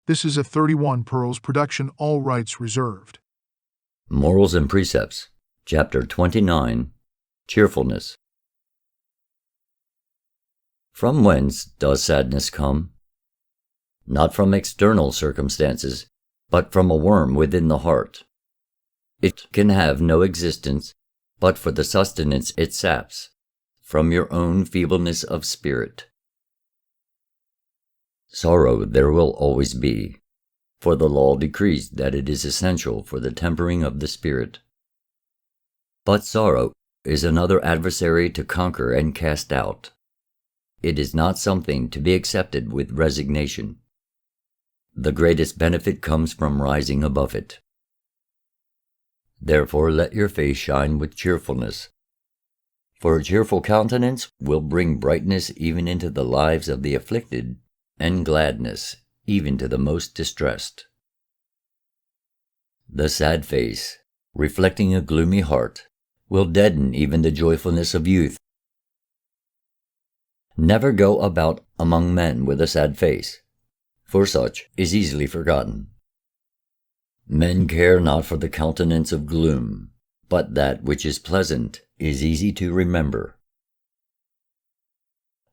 This is a 31 Pearls production, all rights reserved. Morals and Precepts, Chapter 29, Cheerfulness. From whence does sadness come? Not from external circumstances, but from a worm within the heart. It can have no existence but for the sustenance it saps, from your own feebleness of spirit. Sorrow there will always be, for the law decrees that it is essential for the tempering of the spirit. But sorrow is another adversary to conquer and cast out. It is not something to be accepted with resignation. The greatest benefit comes from rising above it. Therefore let your face shine with cheerfulness, for a cheerful countenance will bring brightness even into the lives of the afflicted, and gladness even to the most distressed. The sad face, reflecting a gloomy heart, will deaden even the joyfulness of youth. Never go about among men with a sad face, for such is easily forgotten. Men care not for the countenance of gloom, but that which is pleasant is easy to remember.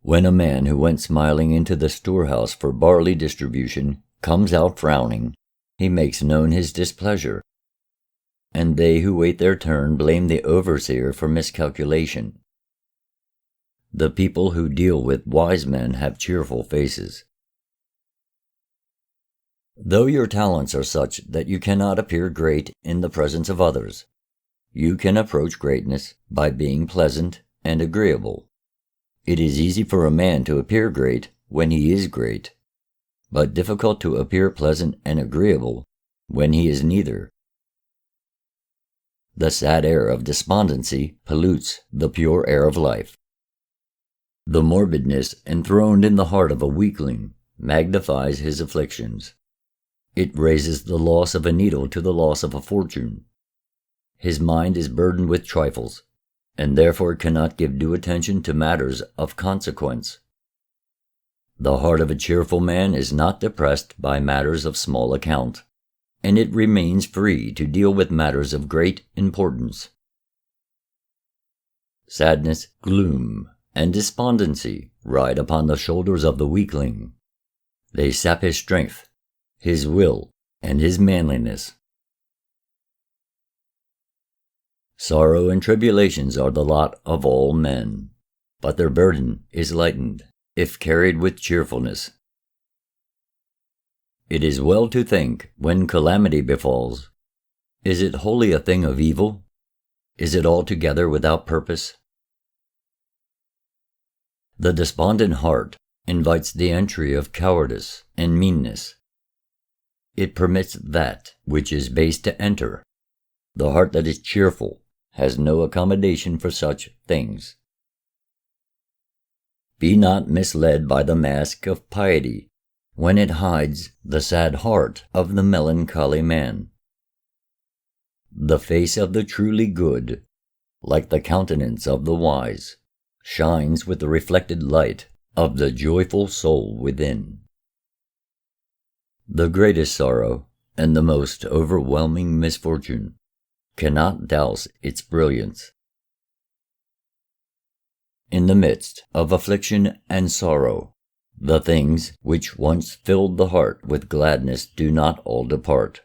When a man who went smiling into the storehouse for barley distribution comes out frowning, he makes known his displeasure, and they who wait their turn blame the overseer for miscalculation. The people who deal with wise men have cheerful faces. Though your talents are such that you cannot appear great in the presence of others, you can approach greatness by being pleasant and agreeable. It is easy for a man to appear great when he is great, but difficult to appear pleasant and agreeable when he is neither. The sad air of despondency pollutes the pure air of life. The morbidness enthroned in the heart of a weakling magnifies his afflictions. It raises the loss of a needle to the loss of a fortune. His mind is burdened with trifles, and therefore cannot give due attention to matters of consequence. The heart of a cheerful man is not depressed by matters of small account, and it remains free to deal with matters of great importance. Sadness, gloom, and despondency ride upon the shoulders of the weakling. They sap his strength, his will, and his manliness. Sorrow and tribulations are the lot of all men, but their burden is lightened if carried with cheerfulness. It is well to think, when calamity befalls, is it wholly a thing of evil? Is it altogether without purpose? The despondent heart invites the entry of cowardice and meanness. It permits that which is base to enter. The heart that is cheerful has no accommodation for such things. Be not misled by the mask of piety when it hides the sad heart of the melancholy man. The face of the truly good, like the countenance of the wise, shines with the reflected light of the joyful soul within. The greatest sorrow and the most overwhelming misfortune cannot douse its brilliance. In the midst of affliction and sorrow, the things which once filled the heart with gladness do not all depart.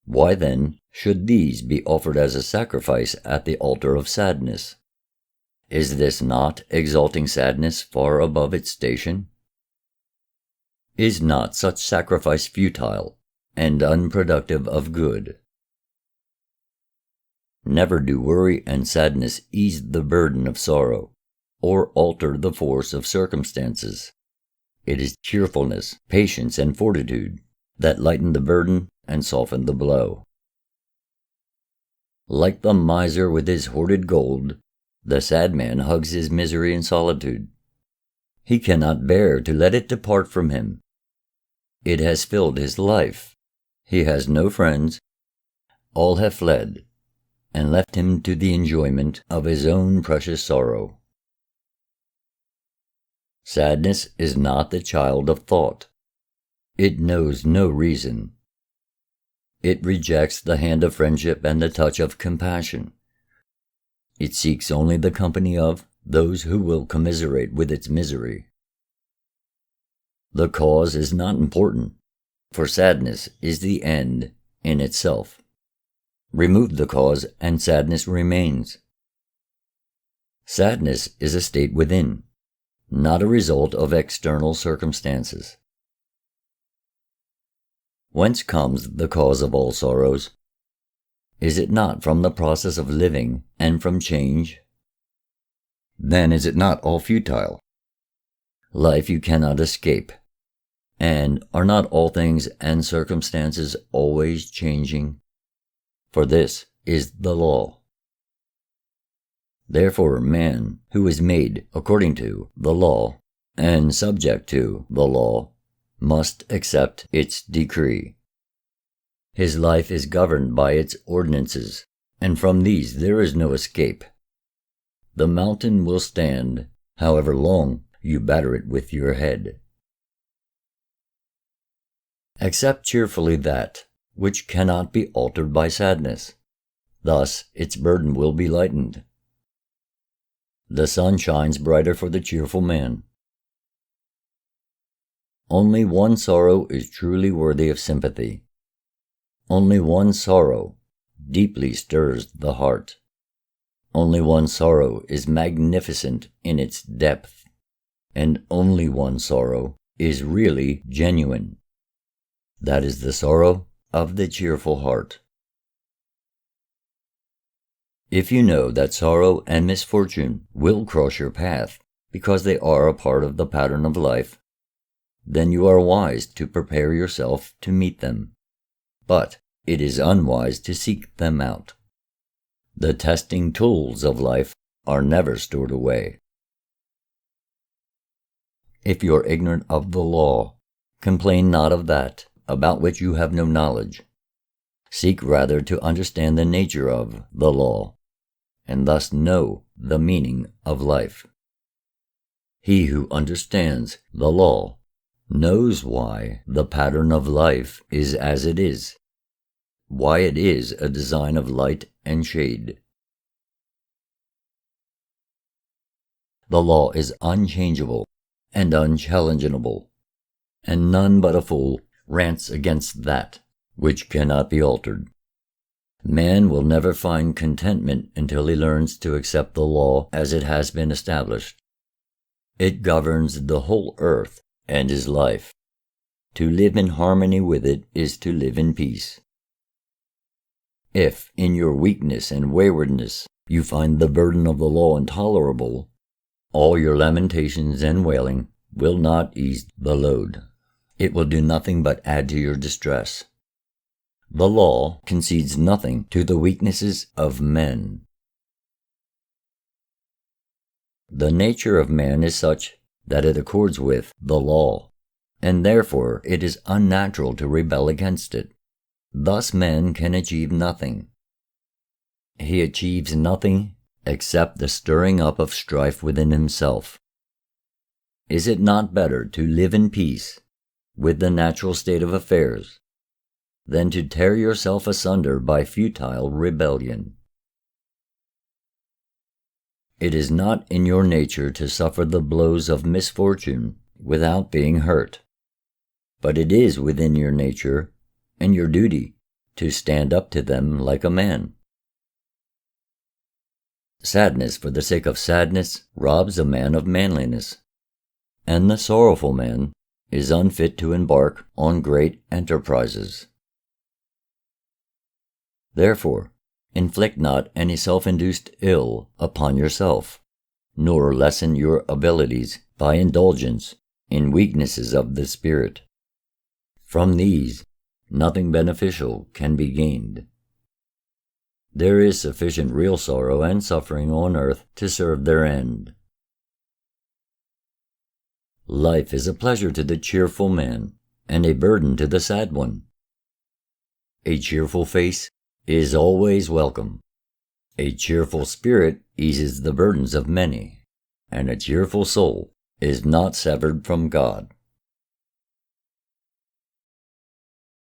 Why then should these be offered as a sacrifice at the altar of sadness? Is this not exalting sadness far above its station? Is not such sacrifice futile and unproductive of good? Never do worry and sadness ease the burden of sorrow, or alter the force of circumstances. It is cheerfulness, patience, and fortitude that lighten the burden and soften the blow. Like the miser with his hoarded gold, the sad man hugs his misery in solitude. He cannot bear to let it depart from him. It has filled his life. He has no friends. All have fled, and left him to the enjoyment of his own precious sorrow. Sadness is not the child of thought. It knows no reason. It rejects the hand of friendship and the touch of compassion. It seeks only the company of those who will commiserate with its misery. The cause is not important, for sadness is the end in itself. Remove the cause and sadness remains. Sadness is a state within, not a result of external circumstances. Whence comes the cause of all sorrows? Is it not from the process of living and from change? Then is it not all futile? Life you cannot escape. And are not all things and circumstances always changing? For this is the law. Therefore man, who is made according to the law and subject to the law, must accept its decree. His life is governed by its ordinances, and from these there is no escape. The mountain will stand, however long you batter it with your head. Accept cheerfully that which cannot be altered by sadness. Thus its burden will be lightened. The sun shines brighter for the cheerful man. Only one sorrow is truly worthy of sympathy. Only one sorrow deeply stirs the heart. Only one sorrow is magnificent in its depth, and only one sorrow is really genuine. That is the sorrow of the cheerful heart. If you know that sorrow and misfortune will cross your path because they are a part of the pattern of life, then you are wise to prepare yourself to meet them. But it is unwise to seek them out. The testing tools of life are never stored away. If you are ignorant of the law, complain not of that about which you have no knowledge. Seek rather to understand the nature of the law, and thus know the meaning of life. He who understands the law knows why the pattern of life is as it is, why it is a design of light and shade. The law is unchangeable and unchallengeable, and none but a fool rants against that which cannot be altered. Man will never find contentment until he learns to accept the law as it has been established. It governs the whole earth and his life. To live in harmony with it is to live in peace. If, in your weakness and waywardness, you find the burden of the law intolerable, all your lamentations and wailing will not ease the load. It will do nothing but add to your distress. The law concedes nothing to the weaknesses of men. The nature of man is such that it accords with the law, and therefore it is unnatural to rebel against it. Thus man can achieve nothing. He achieves nothing except the stirring up of strife within himself. Is it not better to live in peace with the natural state of affairs than to tear yourself asunder by futile rebellion? It is not in your nature to suffer the blows of misfortune without being hurt, but it is within your nature and your duty to stand up to them like a man. Sadness for the sake of sadness robs a man of manliness, and the sorrowful man is unfit to embark on great enterprises. Therefore, inflict not any self-induced ill upon yourself, nor lessen your abilities by indulgence in weaknesses of the spirit. From these, nothing beneficial can be gained. There is sufficient real sorrow and suffering on earth to serve their end. Life is a pleasure to the cheerful man, and a burden to the sad one. A cheerful face is always welcome. A cheerful spirit eases the burdens of many, and a cheerful soul is not severed from God.